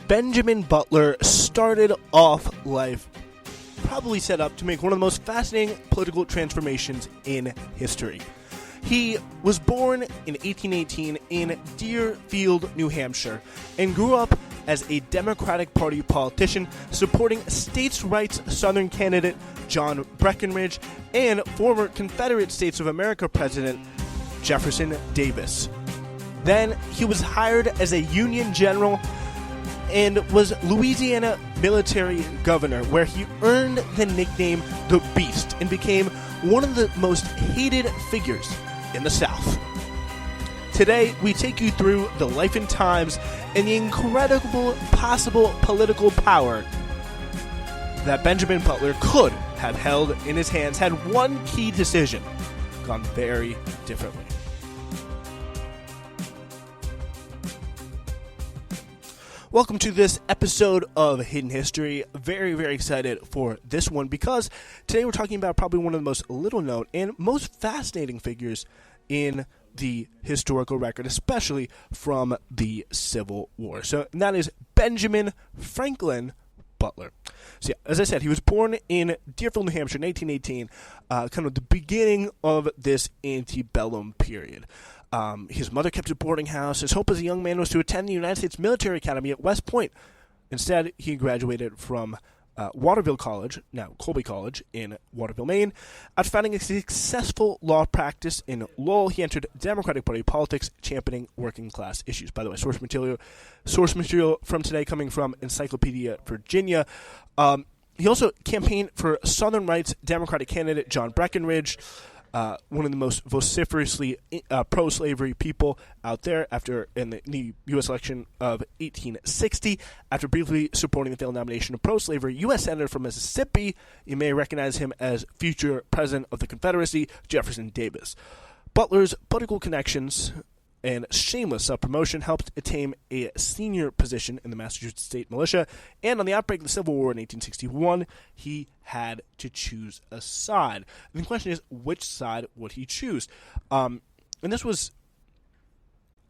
Benjamin Butler started off life probably set up to make one of the most fascinating political transformations in history. He was born in 1818 in Deerfield, New Hampshire, and grew up as a Democratic Party politician supporting states' rights Southern candidate John Breckinridge and former Confederate States of America President Jefferson Davis. Then he was hired as a Union general and was Louisiana military governor, where he earned the nickname The Beast and became one of the most hated figures in the South. Today, we take you through the life and times and the incredible possible political power that Benjamin Butler could have held in his hands had one key decision gone very differently. Welcome to this episode of Hidden History. Very, very excited for this one because today we're talking about probably one of the most little known and most fascinating figures in the historical record, especially from the Civil War. So that is Benjamin Franklin Butler. So yeah, as I said, he was born in Deerfield, New Hampshire in 1818, kind of the beginning of this antebellum period. His mother kept a boarding house. His hope as a young man was to attend the United States Military Academy at West Point. Instead, he graduated from Waterville College, now Colby College, in Waterville, Maine. After finding a successful law practice in Lowell, he entered Democratic Party politics, championing working-class issues. By the way, source material from today coming from Encyclopedia Virginia. He also campaigned for Southern rights Democratic candidate John Breckinridge, one of the most vociferously pro-slavery people out there in the U.S. election of 1860. After briefly supporting the failed nomination of pro-slavery U.S. Senator from Mississippi, you may recognize him as future President of the Confederacy, Jefferson Davis. Butler's political connections and shameless self-promotion helped attain a senior position in the Massachusetts State Militia, and on the outbreak of the Civil War in 1861, he had to choose a side. And the question is, which side would he choose? And this was,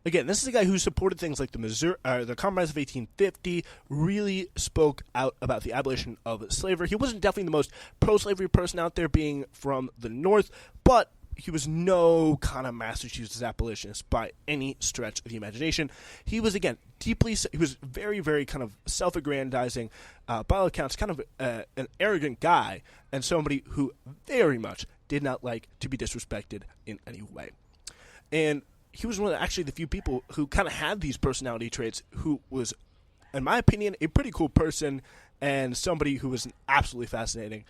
again, this is a guy who supported things like the Compromise of 1850, really spoke out about the abolition of slavery. He wasn't definitely the most pro-slavery person out there, being from the North, but he was no kind of Massachusetts abolitionist by any stretch of the imagination. He was, again, he was very, very kind of self-aggrandizing, by all accounts, kind of an arrogant guy, and somebody who very much did not like to be disrespected in any way. And he was one of the few people who kind of had these personality traits, who was, in my opinion, a pretty cool person and somebody who was an absolutely fascinating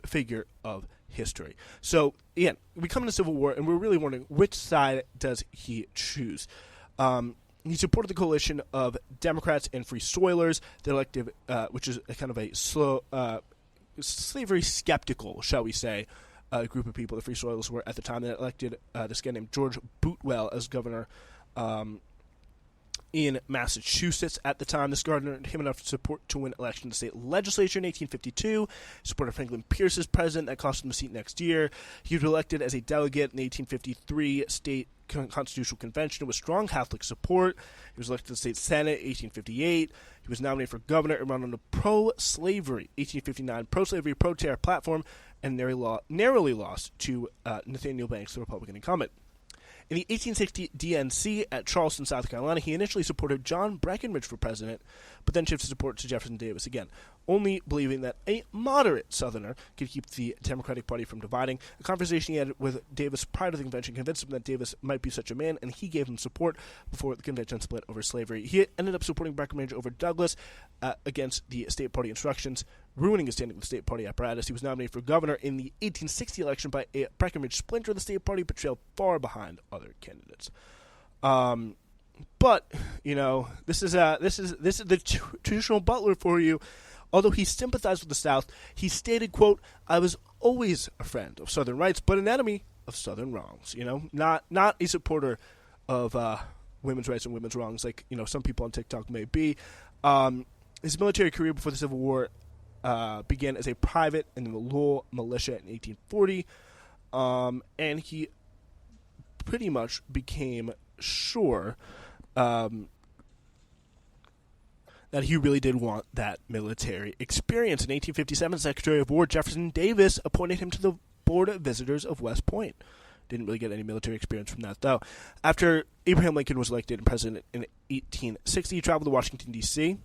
figure of history. So, again, we come to the Civil War, and we're really wondering, which side does he choose? He supported the coalition of Democrats and Free Soilers, the elective, which is a kind of a slow, slavery skeptical, shall we say, group of people. The Free Soilers were at the time that elected this guy named George Boutwell as governor in Massachusetts at the time. This garnered him enough support to win election to the state legislature in 1852. He supported Franklin Pierce as president. That cost him the seat next year. He was elected as a delegate in the 1853 state constitutional convention with strong Catholic support. He was elected to the state senate in 1858. He was nominated for governor and ran on the pro-slavery 1859 pro-slavery pro-terror platform, and narrowly lost to Nathaniel Banks, the Republican incumbent. In the 1860 DNC at Charleston, South Carolina, he initially supported John Breckinridge for president, but then shifted support to Jefferson Davis again, only believing that a moderate Southerner could keep the Democratic Party from dividing. A conversation he had with Davis prior to the convention convinced him that Davis might be such a man, and he gave him support before the convention split over slavery. He ended up supporting Breckinridge over Douglas against the state party instructions, ruining his standing with the state party apparatus. He was nominated for governor in the 1860 election by a Breckinridge splinter of the state party, but trailed far behind other candidates. But you know, this is the traditional Butler for you. Although he sympathized with the South, he stated, quote, "I was always a friend of Southern rights, but an enemy of Southern wrongs." You know, not a supporter of women's rights and women's wrongs, like, you know, some people on TikTok may be. His military career before the Civil War began as a private in the Lowell militia in 1840, and he pretty much became sure that he really did want that military experience. In 1857, Secretary of War Jefferson Davis appointed him to the Board of Visitors of West Point. Didn't really get any military experience from that, though. After Abraham Lincoln was elected president in 1860, he traveled to Washington, D.C.,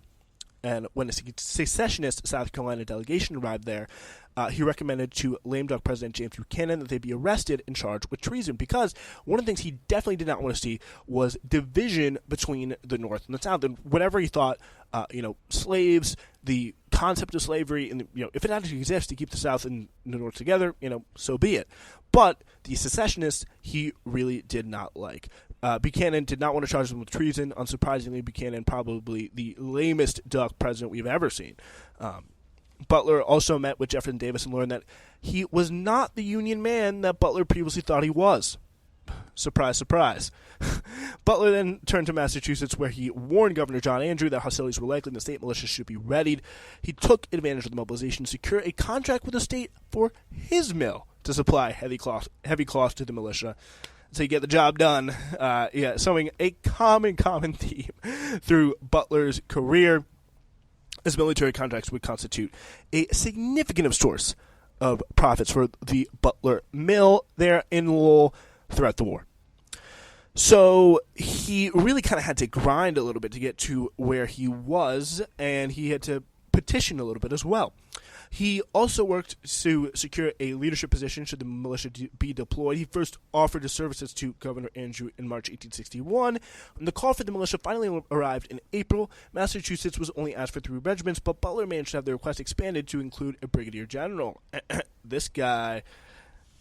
and when a secessionist South Carolina delegation arrived there, he recommended to lame duck President James Buchanan that they be arrested and charged with treason, because one of the things he definitely did not want to see was division between the North and the South. And whatever he thought, slaves, the concept of slavery, and if it actually exists to keep the South and the North together, so be it. But the secessionists, he really did not like. Buchanan did not want to charge them with treason. Unsurprisingly, Buchanan probably the lamest duck president we've ever seen. Butler also met with Jefferson Davis and learned that he was not the Union man that Butler previously thought he was. Surprise, surprise. Butler then turned to Massachusetts, where he warned Governor John Andrew that hostilities were likely and the state militia should be readied. He took advantage of the mobilization to secure a contract with the state for his mill to supply heavy cloth to the militia. So you get the job done. Showing a common theme through Butler's career. His military contracts would constitute a significant source of profits for the Butler Mill there in Lowell throughout the war. So he really kind of had to grind a little bit to get to where he was, and he had to petition a little bit as well. He also worked to secure a leadership position should the militia be deployed. He first offered his services to Governor Andrew in March 1861. When the call for the militia finally arrived in April, Massachusetts was only asked for 3 regiments, but Butler managed to have the request expanded to include a brigadier general. This guy.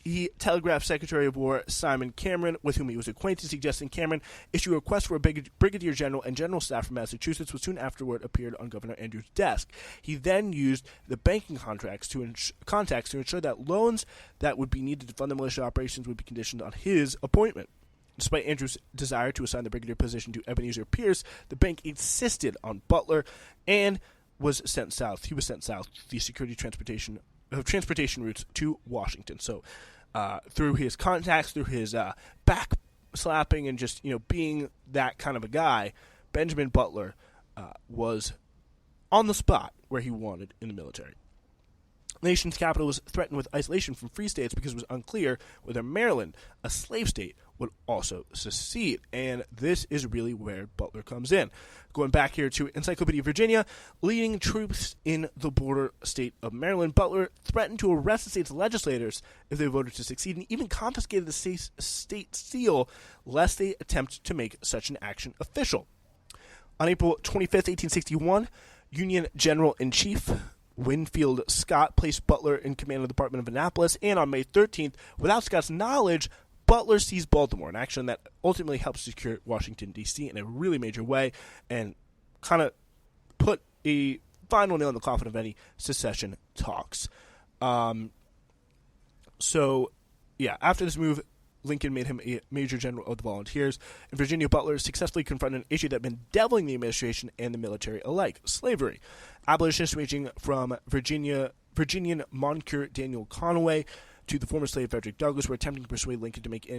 He telegraphed Secretary of War Simon Cameron, with whom he was acquainted, suggesting Cameron issue a request for a brigadier general and general staff from Massachusetts, which soon afterward appeared on Governor Andrew's desk. He then used the banking contacts to ensure that loans that would be needed to fund the militia operations would be conditioned on his appointment. Despite Andrew's desire to assign the brigadier position to Ebenezer Pierce, the bank insisted on Butler and was sent south. He was sent south to the security transportation routes to Washington. So through his contacts, through his back slapping, and just being that kind of a guy, Benjamin Butler was on the spot where he wanted in the military. The nation's capital was threatened with isolation from free states because it was unclear whether Maryland, a slave state, would also secede. And this is really where Butler comes in. Going back here to Encyclopedia Virginia, leading troops in the border state of Maryland, Butler threatened to arrest the state's legislators if they voted to secede, and even confiscated the state seal lest they attempt to make such an action official. On April 25th, 1861, Union General-in-Chief Winfield Scott placed Butler in command of the Department of Annapolis, and on May 13th, without Scott's knowledge, Butler seized Baltimore, an action that ultimately helped secure Washington, D.C. in a really major way, and kind of put a final nail in the coffin of any secession talks. After this move, Lincoln made him a major general of the volunteers. In Virginia, Butler successfully confronted an issue that had been deviling the administration and the military alike: slavery. Abolitionists ranging from Virginian Moncure Daniel Conway to the former slave Frederick Douglass were attempting to persuade Lincoln to make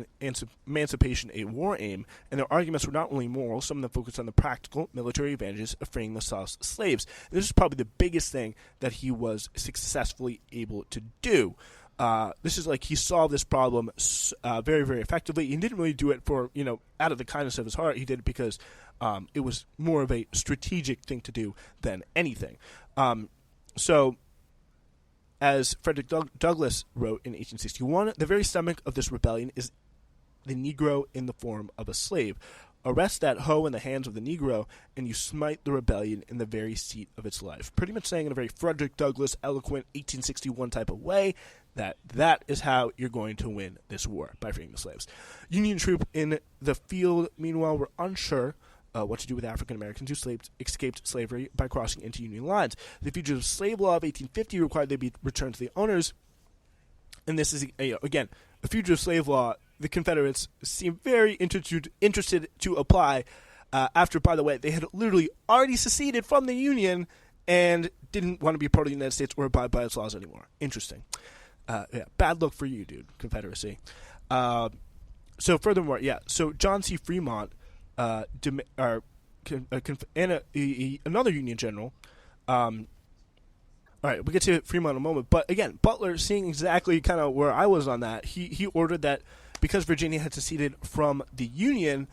emancipation a war aim, and their arguments were not only moral, some of them focused on the practical military advantages of freeing the South's slaves. And this is probably the biggest thing that he was successfully able to do. This is like he solved this problem very, very effectively. He didn't really do it for, out of the kindness of his heart. He did it because it was more of a strategic thing to do than anything. As Frederick Douglass wrote in 1861, the very stomach of this rebellion is the Negro in the form of a slave. Arrest that hoe in the hands of the Negro, and you smite the rebellion in the very seat of its life. Pretty much saying in a very Frederick Douglass, eloquent 1861 type of way that is how you're going to win this war, by freeing the slaves. Union troops in the field, meanwhile, were unsure what to do with African Americans who escaped slavery by crossing into Union lines. The Fugitive Slave Law of 1850 required they be returned to the owners, and this is, again, a fugitive slave law the Confederates seemed very interested to apply after, by the way, they had literally already seceded from the Union and didn't want to be a part of the United States or abide by its laws anymore. Interesting. Bad luck for you, dude, Confederacy. So John C. Fremont another Union general. All right, we'll get to Fremont in a moment. But again, Butler, seeing exactly kind of where I was on that, he ordered that because Virginia had seceded from the Union,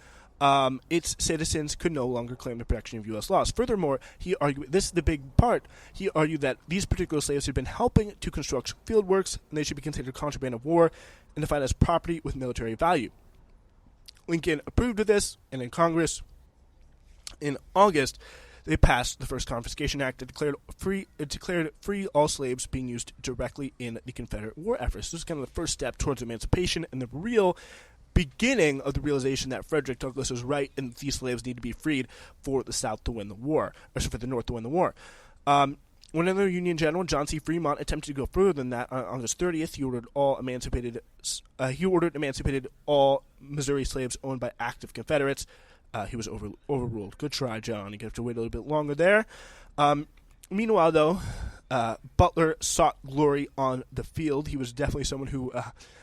its citizens could no longer claim the protection of U.S. laws. Furthermore, he argued, this is the big part, he argued that these particular slaves had been helping to construct field works, and they should be considered contraband of war and defined as property with military value. Lincoln approved of this, and in Congress, in August, they passed the first Confiscation Act that declared free all slaves being used directly in the Confederate war efforts. This is kind of the first step towards emancipation and the real beginning of the realization that Frederick Douglass was right and these slaves need to be freed for the South to win the war, or for the North to win the war. When another Union general, John C. Fremont, attempted to go further than that, on August 30th, he ordered emancipated all Missouri slaves owned by active Confederates. He was overruled. Good try, John. You have to wait a little bit longer there. Meanwhile, though, Butler sought glory on the field. He was definitely someone who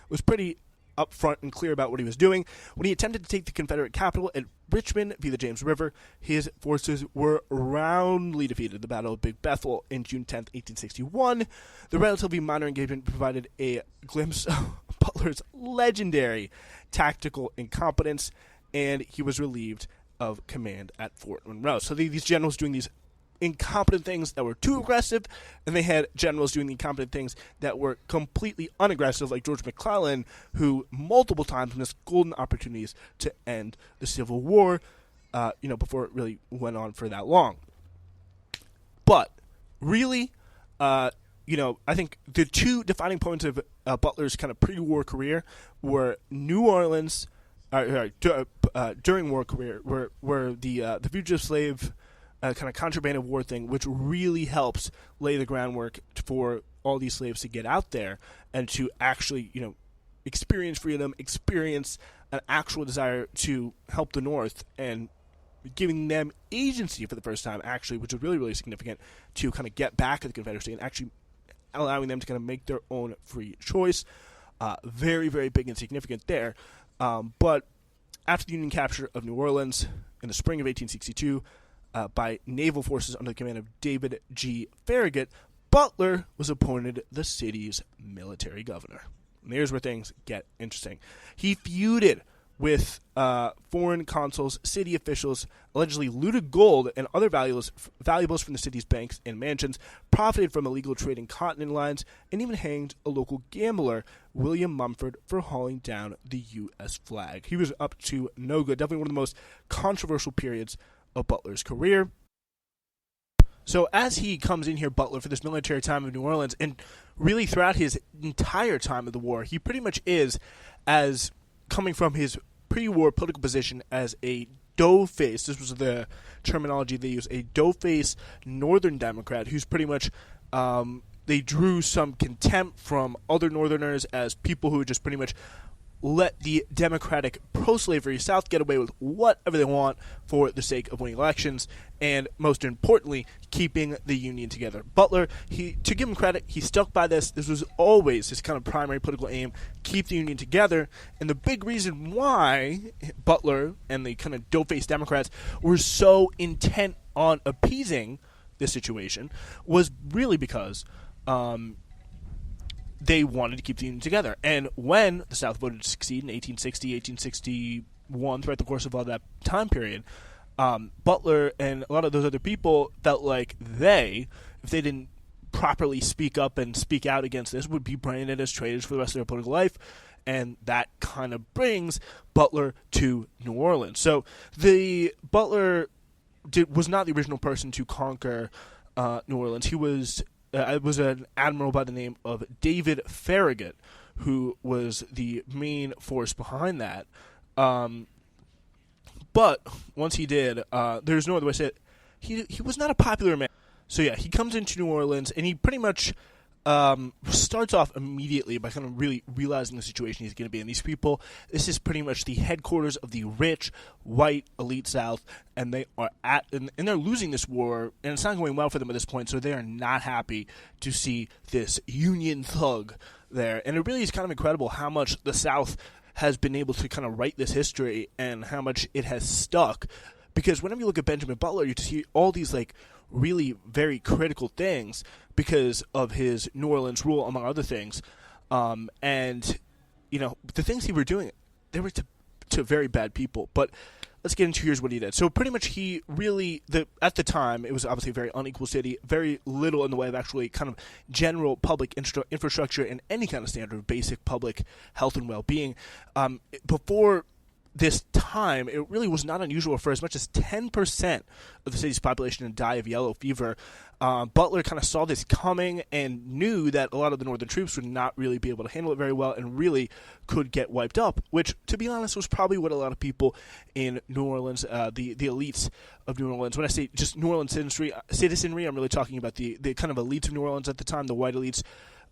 was pretty upfront and clear about what he was doing. When he attempted to take the Confederate capital at Richmond via the James River, his forces were roundly defeated at the Battle of Big Bethel in June 10th, 1861. The relatively minor engagement provided a glimpse of Butler's legendary tactical incompetence, and he was relieved of command at Fort Monroe. So these generals doing these incompetent things that were too aggressive, and they had generals doing the incompetent things that were completely unaggressive, like George McClellan, who multiple times missed golden opportunities to end the Civil War, before it really went on for that long. But really, I think the two defining points of Butler's kind of pre-war career were New Orleans. During war career, where the fugitive slave kind of contraband of war thing, which really helps lay the groundwork for all these slaves to get out there and to actually, experience freedom, experience an actual desire to help the North, and giving them agency for the first time, actually, which is really, really significant, to kind of get back at the Confederacy and actually allowing them to kind of make their own free choice. Very, very big and significant there. But after the Union capture of New Orleans in the spring of 1862 by naval forces under the command of David G. Farragut, Butler was appointed the city's military governor. And here's where things get interesting. He feuded with foreign consuls, city officials, allegedly looted gold and other valuables from the city's banks and mansions, profited from illegal trade in cotton lines, and even hanged a local gambler, William Mumford, for hauling down the U.S. flag. He was up to no good. Definitely one of the most controversial periods of Butler's career. So as he comes in here, Butler, for this military time in New Orleans, and really throughout his entire time of the war, he pretty much is, as coming from his pre-war political position as a dough-faced, this was the terminology they used, a dough-faced Northern Democrat who's pretty much, they drew some contempt from other Northerners as people who just pretty much let the Democratic pro-slavery South get away with whatever they want for the sake of winning elections, and most importantly, keeping the Union together. Butler, to give him credit, he stuck by this. This was always his kind of primary political aim, keep the Union together, and the big reason why Butler and the kind of dough-faced Democrats were so intent on appeasing this situation was really because they wanted to keep the Union together. And when the South voted to secede in 1860, 1861, throughout the course of all that time period, Butler and a lot of those other people felt like if they didn't properly speak up and speak out against this, would be branded as traitors for the rest of their political life. And that kind of brings Butler to New Orleans. So Butler was not the original person to conquer New Orleans. He was... it was an admiral by the name of David Farragut who was the main force behind that. But once he did, there's no other way to say it, he was not a popular man. So yeah, he comes into New Orleans, and he pretty much starts off immediately by kind of really realizing the situation he's going to be in. These people, this is pretty much the headquarters of the rich, white, elite South, and they are and they're losing this war, and it's not going well for them at this point, so they are not happy to see this Union thug there. And it really is kind of incredible how much the South has been able to kind of write this history and how much it has stuck because whenever you look at Benjamin Butler, you see all these like really very critical things because of his New Orleans rule, among other things. And the things he were doing, they were to very bad people. But let's get into here's what he did. So pretty much he really, at the time, it was obviously a very unequal city, very little in the way of actually kind of general public infrastructure and any kind of standard of basic public health and well-being. Before this time, it really was not unusual for as much as 10% of the city's population to die of yellow fever. Butler kind of saw this coming and knew that a lot of the northern troops would not really be able to handle it very well and really could get wiped up, which, to be honest, was probably what a lot of people in New Orleans, the elites of New Orleans, when I say just New Orleans citizenry, I'm really talking about the kind of elites of New Orleans at the time, the white elites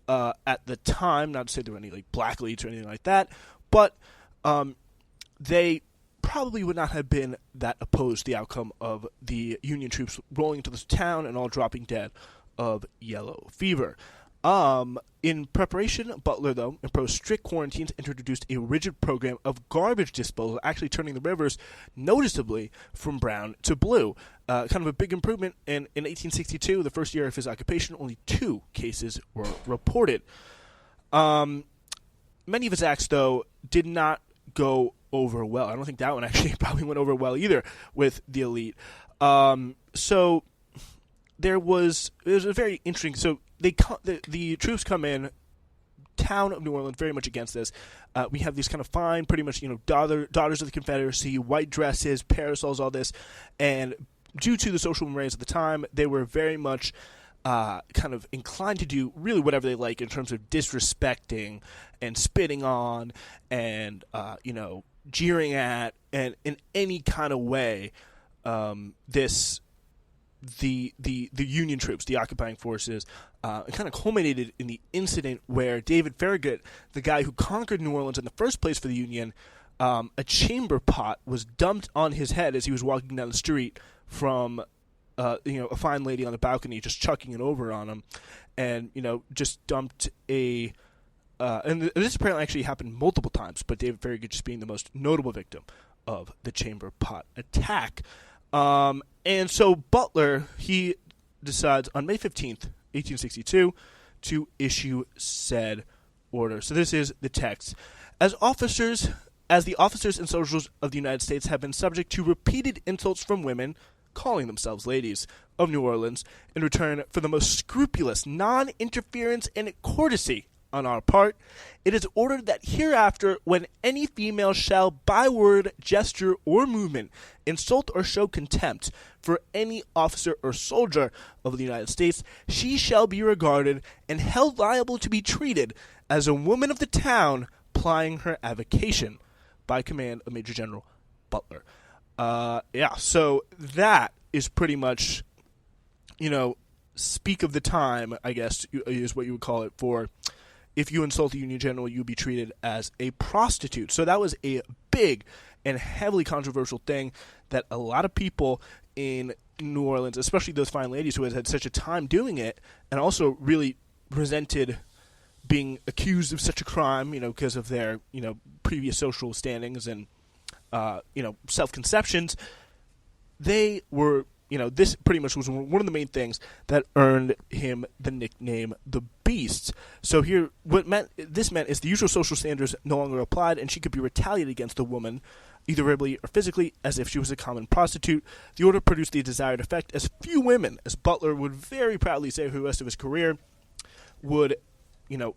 at the time, not to say there were any like black elites or anything like that, but they probably would not have been that opposed to the outcome of the Union troops rolling into this town and all dropping dead of yellow fever. In preparation, Butler, though, imposed strict quarantines and introduced a rigid program of garbage disposal, actually turning the rivers noticeably from brown to blue. Kind of a big improvement. In 1862, the first year of his occupation, only 2 cases were reported. Many of his acts, though, did not go over well. I don't think that one actually probably went over well either with the elite. So it was a very interesting. So the troops come in, town of New Orleans very much against this. We have these kind of fine, pretty much daughters of the Confederacy, white dresses, parasols, all this, and due to the social mores at the time, they were very much kind of inclined to do really whatever they like in terms of disrespecting and spitting on and jeering at, and in any kind of way the Union troops, the occupying forces, it kind of culminated in the incident where David Farragut, the guy who conquered New Orleans in the first place for the Union, a chamber pot was dumped on his head as he was walking down the street from a fine lady on the balcony, just chucking it over on him, and just dumped a and this apparently actually happened multiple times, but David Farragut just being the most notable victim of the chamber pot attack. And so Butler, he decides on May 15th, 1862, to issue said order. So this is the text. As the officers and soldiers of the United States have been subject to repeated insults from women, calling themselves ladies, of New Orleans, in return for the most scrupulous non-interference and courtesy on our part, it is ordered that hereafter, when any female shall by word, gesture, or movement insult or show contempt for any officer or soldier of the United States, she shall be regarded and held liable to be treated as a woman of the town plying her avocation, by command of Major General Butler. So that is pretty much, speak of the time, I guess, is what you would call it, for if you insult the Union General, you would be treated as a prostitute. So that was a big and heavily controversial thing that a lot of people in New Orleans, especially those fine ladies who had such a time doing it, and also really resented being accused of such a crime, because of their, previous social standings and, self-conceptions, they were, this pretty much was one of the main things that earned him the nickname The Beast. So here, this meant is the usual social standards no longer applied, and she could be retaliated against a woman, either verbally or physically, as if she was a common prostitute. The order produced the desired effect, as few women, as Butler would very proudly say for the rest of his career, would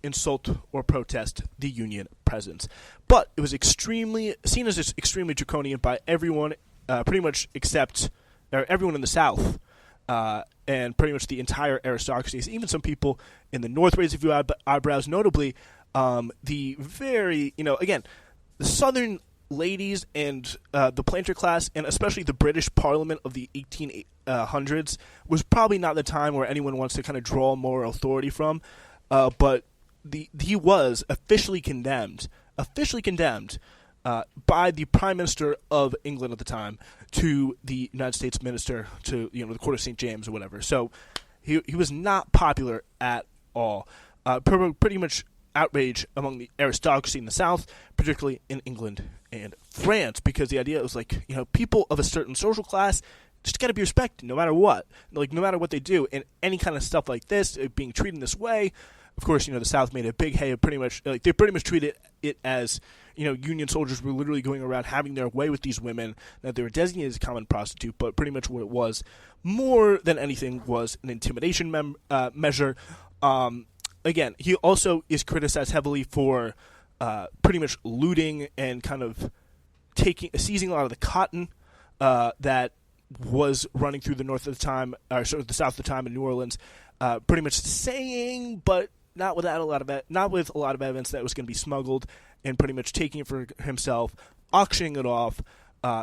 insult or protest the Union presence. But it was seen as extremely draconian by everyone, pretty much except everyone in the South, and pretty much the entire aristocracy. Even some people in the North raised a few eyebrows, notably the very, again, the Southern ladies and the planter class, and especially the British Parliament of the 1800s, was probably not the time where anyone wants to kind of draw moral authority from. But he was officially condemned by the Prime Minister of England at the time to the United States Minister to the Court of St. James or whatever. So he was not popular at all. Pretty much outrage among the aristocracy in the South, particularly in England and France, because the idea was like, people of a certain social class just got to be respected no matter what, like no matter what they do, and any kind of stuff like this, being treated this way. Of course, the South made a big hay of they pretty much treated it as, Union soldiers were literally going around having their way with these women, that they were designated as a common prostitute, but pretty much what it was, more than anything, was an intimidation measure. Again, he also is criticized heavily for pretty much looting and kind of seizing a lot of the cotton that was running through the north at the time, or sort of the south at the time in New Orleans, pretty much saying, but not with a lot of evidence, that it was going to be smuggled, and pretty much taking it for himself, auctioning it off,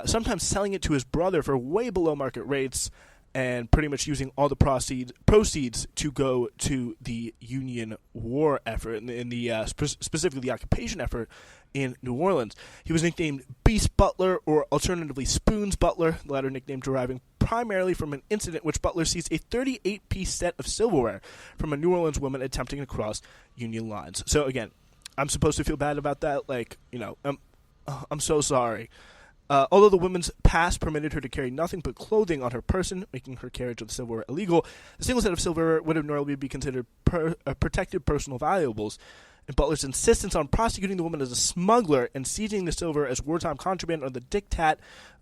sometimes selling it to his brother for way below market rates, and pretty much using all the proceeds to go to the Union war effort, in the specifically the occupation effort in New Orleans. He was nicknamed Beast Butler, or alternatively Spoons Butler, the latter nickname deriving primarily from an incident in which Butler seized a 38-piece set of silverware from a New Orleans woman attempting to cross Union lines. So again, I'm supposed to feel bad about that? I'm so sorry. Although the woman's past permitted her to carry nothing but clothing on her person, making her carriage of the silverware illegal, a single set of silverware would have normally be considered protected personal valuables, and Butler's insistence on prosecuting the woman as a smuggler and seizing the silver as wartime contraband are the diktat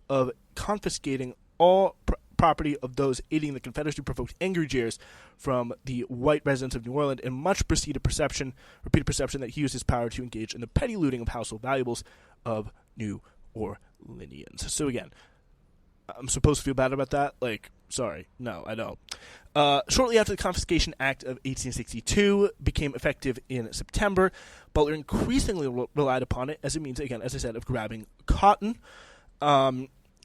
of confiscating all property of those aiding the Confederacy provoked angry jeers from the white residents of New Orleans, and much repeated perception that he used his power to engage in the petty looting of household valuables of New Orleanians. So again, I'm supposed to feel bad about that? Sorry. No, I don't. Shortly after the Confiscation Act of 1862 became effective in September, Butler increasingly relied upon it as a means, again, as I said, of grabbing cotton.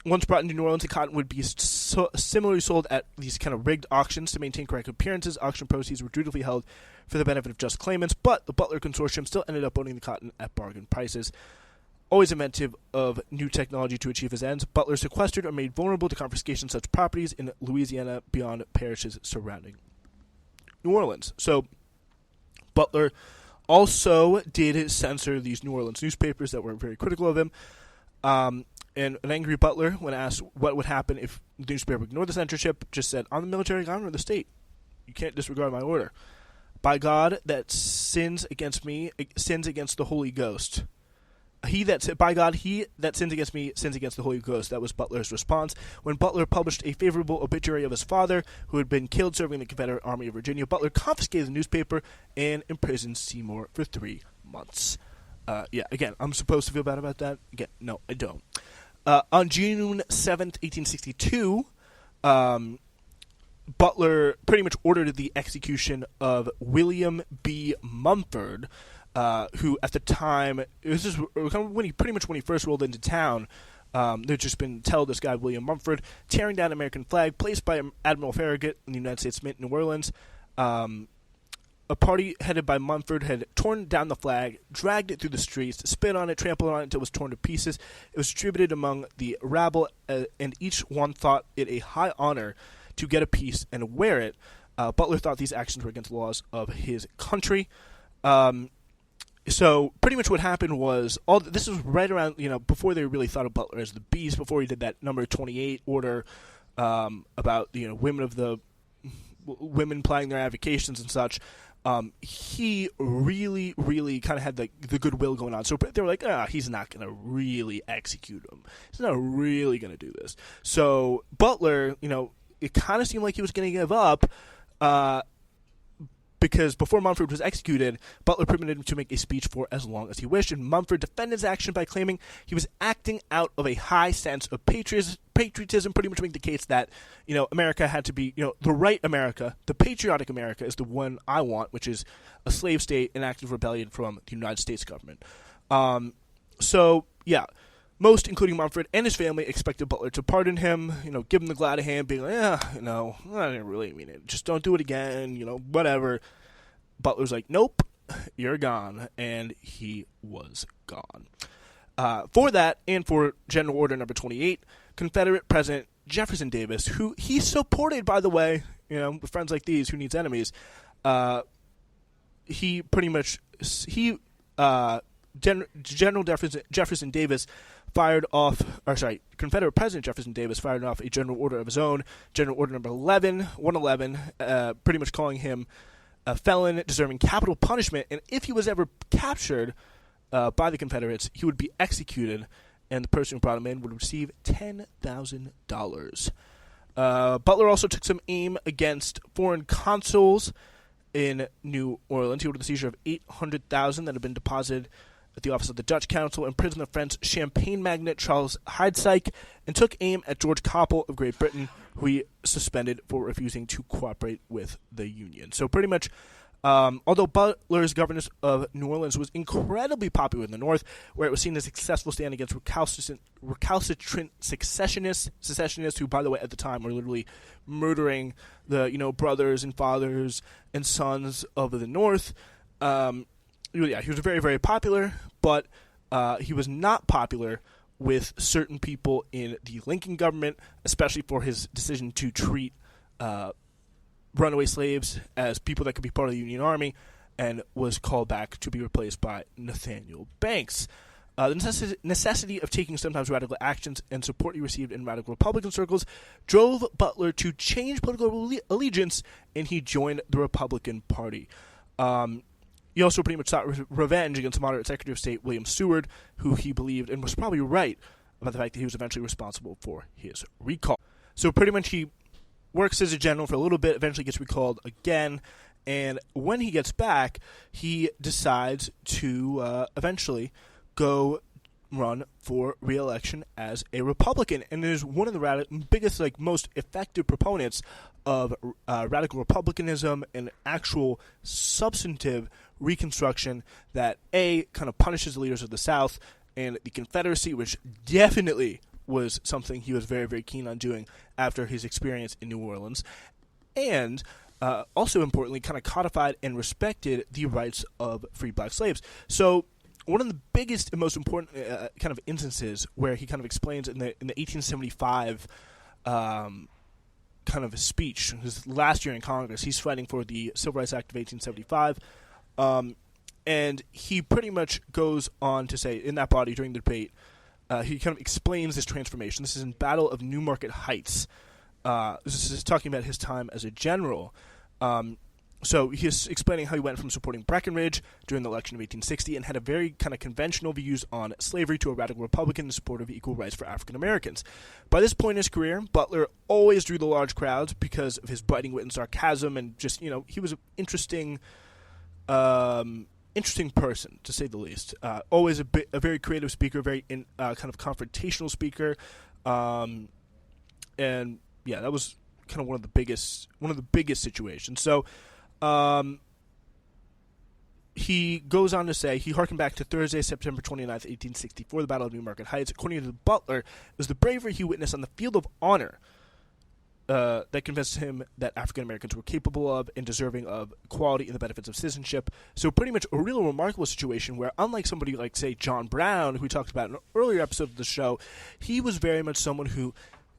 Once brought into New Orleans, the cotton would be similarly sold at these kind of rigged auctions to maintain correct appearances. Auction proceeds were dutifully held for the benefit of just claimants, but the Butler Consortium still ended up owning the cotton at bargain prices. Always inventive of new technology to achieve his ends, Butler sequestered or made vulnerable to confiscation such properties in Louisiana beyond parishes surrounding New Orleans. So Butler also did censor these New Orleans newspapers that were very critical of him. And an angry Butler, when asked what would happen if the newspaper ignored the censorship, just said, "I'm the military governor of the state. You can't disregard my order. By God that sins against me, sins against the Holy Ghost. By God, he that sins against me, sins against the Holy Ghost." That was Butler's response. When Butler published a favorable obituary of his father, who had been killed serving the Confederate Army of Virginia, Butler confiscated the newspaper and imprisoned Seymour for 3 months. Again, I'm supposed to feel bad about that? Again, no, I don't. On June 7th, 1862, Butler pretty much ordered the execution of William B. Mumford, who at the time, this is when he first rolled into town. There'd just been this guy William Mumford tearing down an American flag placed by Admiral Farragut in the United States Mint in New Orleans. A party headed by Mumford had torn down the flag, dragged it through the streets, spit on it, trampled on it until it was torn to pieces. It was distributed among the rabble, and each one thought it a high honor to get a piece and wear it. Butler thought these actions were against the laws of his country. So pretty much what happened was, this was right around, before they really thought of Butler as the Beast, before he did that number 28 order about, women plying their avocations and such. He really, really kind of had the goodwill going on. So they were like, he's not going to really execute him. He's not really going to do this. So Butler, it kind of seemed like he was going to give up, because before Mumford was executed, Butler permitted him to make a speech for as long as he wished, and Mumford defended his action by claiming he was acting out of a high sense of patriotism, pretty much making the case that, America had to be, the right America, the patriotic America is the one I want, which is a slave state in active rebellion from the United States government. Most, including Mumford and his family, expected Butler to pardon him, give him the glad hand, being like, I didn't really mean it. Just don't do it again, whatever. Butler's like, nope, you're gone. And he was gone. For that, and for General Order Number 28, Confederate President Jefferson Davis, who he supported, by the way, with friends like these, who needs enemies, he pretty much General Jefferson Davis fired off, Confederate President Jefferson Davis fired off a general order of his own, General Order Number 111, pretty much calling him a felon deserving capital punishment, and if he was ever captured by the Confederates, he would be executed, and the person who brought him in would receive $10,000. Butler also took some aim against foreign consuls in New Orleans. He ordered the seizure of $800,000 that had been deposited at the office of the Dutch Council, imprisoned the French champagne magnate Charles Heidsieck, and took aim at George Capel of Great Britain, who he suspended for refusing to cooperate with the Union. So pretty much, although Butler's governance of New Orleans was incredibly popular in the North, where it was seen as a successful stand against recalcitrant secessionists who, by the way, at the time were literally murdering the brothers and fathers and sons of the North. He was very, very popular, but he was not popular with certain people in the Lincoln government, especially for his decision to treat runaway slaves as people that could be part of the Union Army, and was called back to be replaced by Nathaniel Banks. The necessity of taking sometimes radical actions and support he received in radical Republican circles drove Butler to change political allegiance, and he joined the Republican Party. He also pretty much sought revenge against moderate Secretary of State William Seward, who he believed, and was probably right, about the fact that he was eventually responsible for his recall. So pretty much he works as a general for a little bit, eventually gets recalled again, and when he gets back, he decides to eventually go run for re-election as a Republican, and is one of the biggest, most effective proponents of radical republicanism and actual substantive Reconstruction that kind of punishes the leaders of the South and the Confederacy, which definitely was something he was very, very keen on doing after his experience in New Orleans, and also importantly kind of codified and respected the rights of free black slaves. So one of the biggest and most important kind of instances where he kind of explains in the 1875 kind of speech, his last year in Congress, he's fighting for the Civil Rights Act of 1875, and he pretty much goes on to say in that body during the debate, he kind of explains this transformation. This is in Battle of New Market Heights. This is talking about his time as a general. So he's explaining how he went from supporting Breckinridge during the election of 1860 and had a very kind of conventional views on slavery to a radical Republican in support of equal rights for African Americans. By this point in his career, Butler always drew the large crowds because of his biting wit and sarcasm, and just, he was an interesting person, to say the least. Always a very creative speaker, very kind of confrontational speaker, and yeah, that was kind of one of the biggest situations. So he goes on to say he harkened back to Thursday, September 29th, 1864, the Battle of New Market Heights. According to Butler, it was the bravery he witnessed on the field of honor that convinced him that African Americans were capable of and deserving of equality and the benefits of citizenship. So pretty much a real remarkable situation where, unlike somebody like, say, John Brown, who we talked about in an earlier episode of the show, he was very much someone who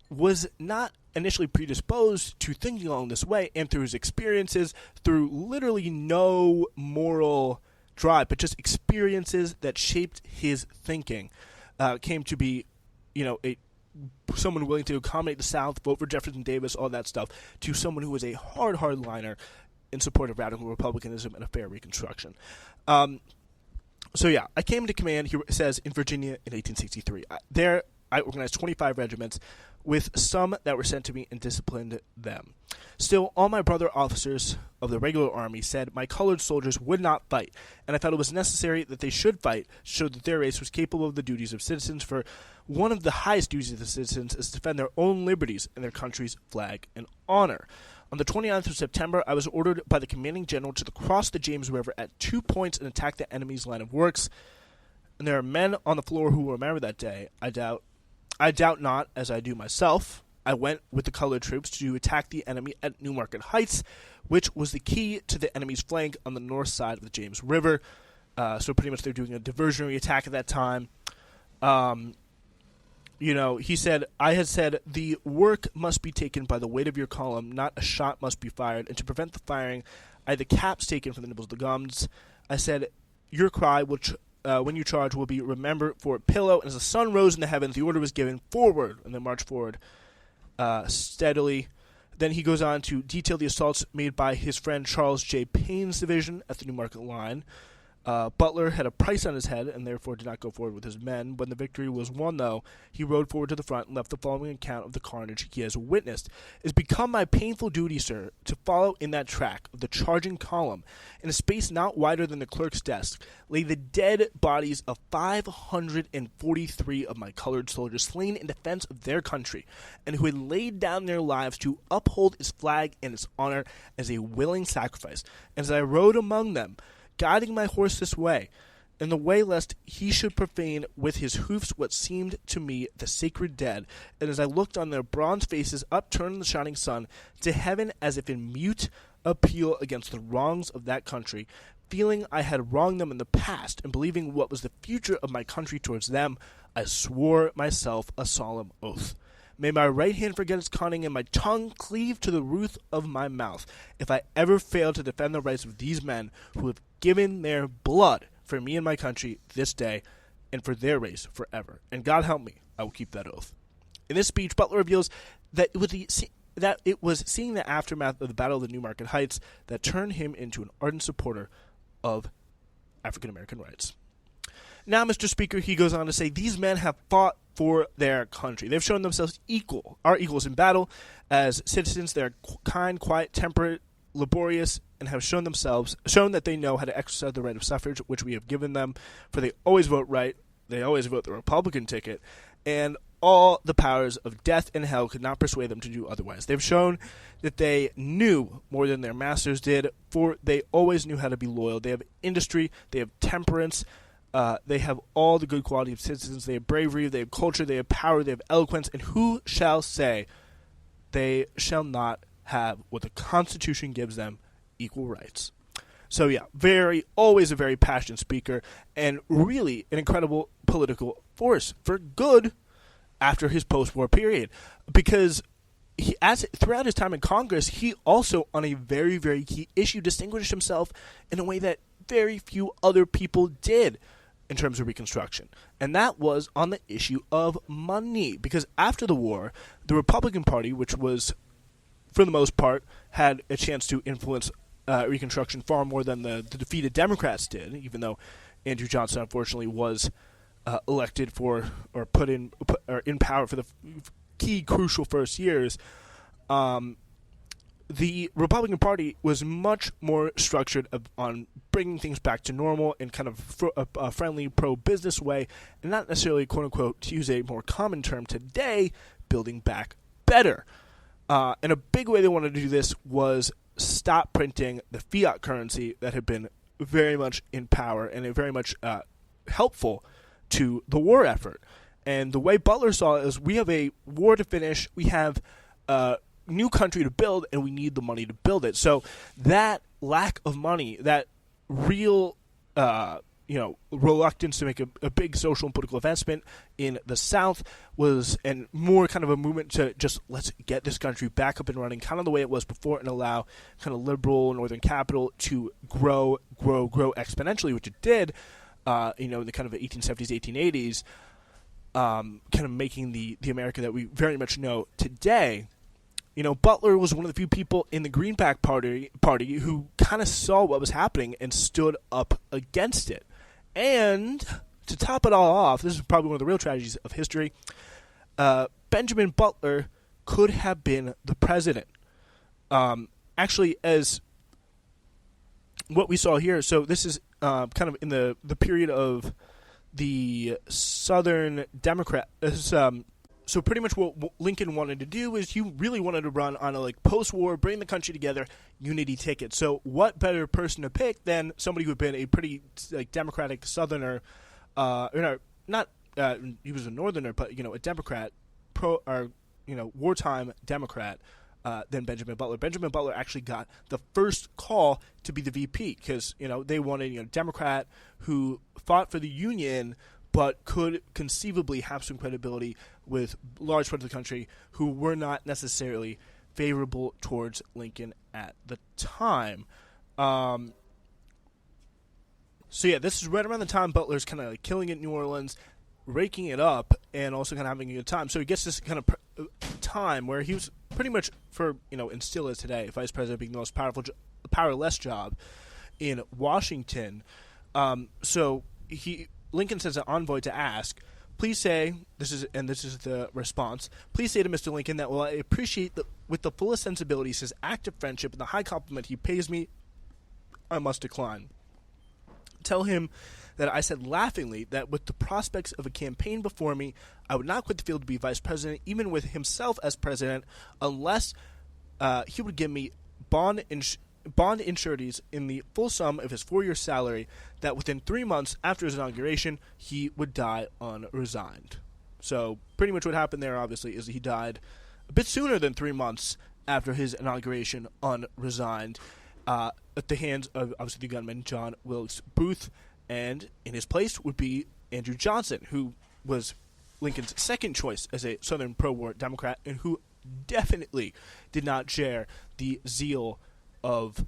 was not initially predisposed to thinking along this way, and through his experiences, through literally no moral drive, but just experiences that shaped his thinking, came to be, someone willing to accommodate the South, vote for Jefferson Davis, all that stuff, to someone who was a hardliner in support of radical republicanism and a fair Reconstruction. So yeah, I came into command, he says, in Virginia in 1863. There, I organized 25 regiments, with some that were sent to me and disciplined them. Still, all my brother officers of the regular army said my colored soldiers would not fight, and I felt it was necessary that they should fight to show that their race was capable of the duties of citizens, for one of the highest duties of the citizens is to defend their own liberties and their country's flag and honor. On the 29th of September, I was ordered by the commanding general to cross the James River at 2 points and attack the enemy's line of works. And there are men on the floor who will remember that day. I doubt not, as I do myself. I went with the colored troops to attack the enemy at New Market Heights, which was the key to the enemy's flank on the north side of the James River. So pretty much they're doing a diversionary attack at that time. He said, I had said, the work must be taken by the weight of your column, not a shot must be fired, and to prevent the firing, I had the caps taken from the nipples of the gums. I said, your cry, which when you charge, will be remembered for a pillow. And as the sun rose in the heavens, the order was given forward, and then march forward steadily. Then he goes on to detail the assaults made by his friend Charles J. Payne's division at the Newmarket line. Butler had a price on his head and therefore did not go forward with his men. When the victory was won, though, he rode forward to the front and left the following account of the carnage he has witnessed. It has become my painful duty, sir, to follow in that track of the charging column. In a space not wider than the clerk's desk lay the dead bodies of 543 of my colored soldiers slain in defense of their country, and who had laid down their lives to uphold its flag and its honor as a willing sacrifice. And as I rode among them, guiding my horse this way, in the way lest he should profane with his hoofs what seemed to me the sacred dead, and as I looked on their bronze faces upturned in the shining sun to heaven as if in mute appeal against the wrongs of that country, feeling I had wronged them in the past, and believing what was the future of my country towards them, I swore myself a solemn oath. May my right hand forget its cunning, and my tongue cleave to the roof of my mouth, if I ever fail to defend the rights of these men who have given their blood for me and my country this day, and for their race forever. And God help me, I will keep that oath. In this speech, Butler reveals that it was seeing the aftermath of the Battle of the Newmarket Heights that turned him into an ardent supporter of African American rights. Now, Mr. Speaker, he goes on to say, these men have fought for their country. They've shown themselves our equals in battle. As citizens, they're kind, quiet, temperate, laborious, and have shown that they know how to exercise the right of suffrage, which we have given them, for they always vote right, they always vote the Republican ticket, and all the powers of death and hell could not persuade them to do otherwise. They've shown that they knew more than their masters did, for they always knew how to be loyal. They have industry, they have temperance, they have all the good qualities of citizens. They have bravery, they have culture, they have power, they have eloquence, and who shall say they shall not have what the Constitution gives them, equal rights? So yeah, always a very passionate speaker, and really an incredible political force for good after his post-war period, because throughout his time in Congress, he also, on a very, very key issue, distinguished himself in a way that very few other people did in terms of Reconstruction, and that was on the issue of money. Because after the war, the Republican Party, which was, for the most part, had a chance to influence Reconstruction far more than the defeated Democrats did, even though Andrew Johnson, unfortunately, was elected put in power for the key crucial first years. The Republican Party was much more structured on bringing things back to normal in kind of a friendly pro-business way, and not necessarily, quote-unquote, to use a more common term today, building back better. And a big way they wanted to do this was stop printing the fiat currency that had been very much in power and very much helpful to the war effort. And the way Butler saw it is, we have a war to finish, we have new country to build, and we need the money to build it. So that lack of money, that real reluctance to make a big social and political investment in the South was, and more kind of a movement to just, let's get this country back up and running, kind of the way it was before, and allow kind of liberal northern capital to grow exponentially, which it did, in the kind of 1870s, 1880s, kind of making the America that we very much know today. Butler was one of the few people in the Greenback Party who kind of saw what was happening and stood up against it. And to top it all off, this is probably one of the real tragedies of history, Benjamin Butler could have been the president. Actually, as what we saw here, so this is kind of in the period of the Southern Democrat. So pretty much what Lincoln wanted to do is, he really wanted to run on a post-war, bring the country together, unity ticket. So what better person to pick than somebody who had been a pretty Democratic Southerner, he was a Northerner, but a Democrat, wartime Democrat, than Benjamin Butler. Benjamin Butler actually got the first call to be the VP because they wanted a Democrat who fought for the Union, but could conceivably have some credibility with large parts of the country who were not necessarily favorable towards Lincoln at the time. So yeah, this is right around the time Butler's kind of like killing it in New Orleans, raking it up, and also kind of having a good time. So he gets this kind of time where he was pretty much, for and still is today, vice president being the most powerless job in Washington. So Lincoln sends an envoy to ask, please say, this is the response, please say to Mr. Lincoln that while I appreciate with the fullest sensibilities his act of friendship and the high compliment he pays me, I must decline. Tell him that I said laughingly that with the prospects of a campaign before me, I would not quit the field to be vice president, even with himself as president, unless he would give me bond insurities in the full sum of his 4-year salary, that within 3 months after his inauguration, he would die unresigned. So pretty much what happened there, obviously, is he died a bit sooner than 3 months after his inauguration, unresigned, at the hands of, obviously, the gunman, John Wilkes Booth, and in his place would be Andrew Johnson, who was Lincoln's second choice as a Southern pro-war Democrat, and who definitely did not share the zeal of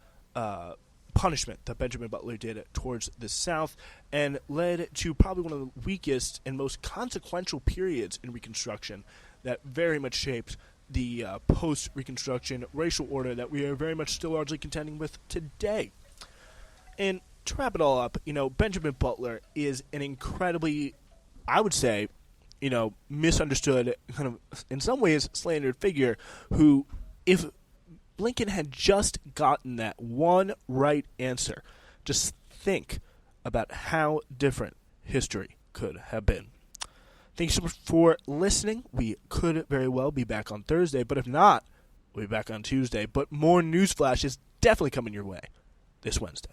punishment that Benjamin Butler did towards the South, and led to probably one of the weakest and most consequential periods in Reconstruction that very much shaped the post-Reconstruction racial order that we are very much still largely contending with today. And to wrap it all up, Benjamin Butler is an incredibly, I would say, misunderstood, kind of, in some ways, slandered figure who, if Lincoln had just gotten that one right answer, just think about how different history could have been. Thank you so much for listening. We could very well be back on Thursday, but if not, we'll be back on Tuesday. But more news flashes definitely coming your way this Wednesday.